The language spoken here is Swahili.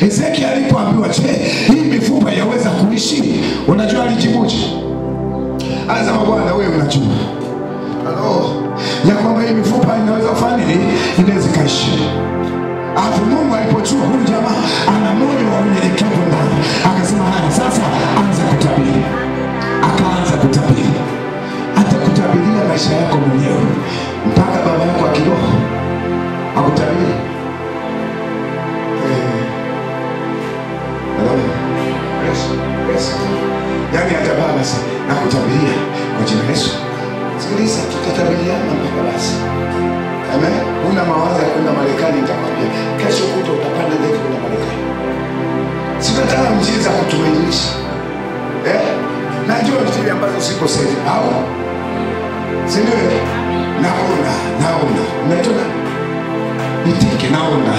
Ezekiel alipoambiwa, je, hii mifupa yaweza kuishi? Unajua alijibuje? Anasema, Bwana wewe unajua. Ya kwamba hii mifupa inaweza kufanya nini? Inaweza kaishi. Alafu Mungu alipojua huyu jamaa ana moyo wa unyenyekevu ndani, akasema, haya sasa anza kutabiri. Akaanza kutabiri. Hata kutabiria maisha yako mwenyewe, mpaka baba yako wa kiroho akutabiri. Yaani hata baba basi nakutabiria kwa jina la Yesu. Sikiliza, tutatabiliana mpaka basi. Amen. Una mawazo ya kwenda Marekani, nitakwambia kesho kuto utapanda ndege kwenda Marekani. Sikataka mjiza kutumainisha. Najua vitu ambazo siko sahihi. Au sindio? Naona. Umetona? Nitike naona.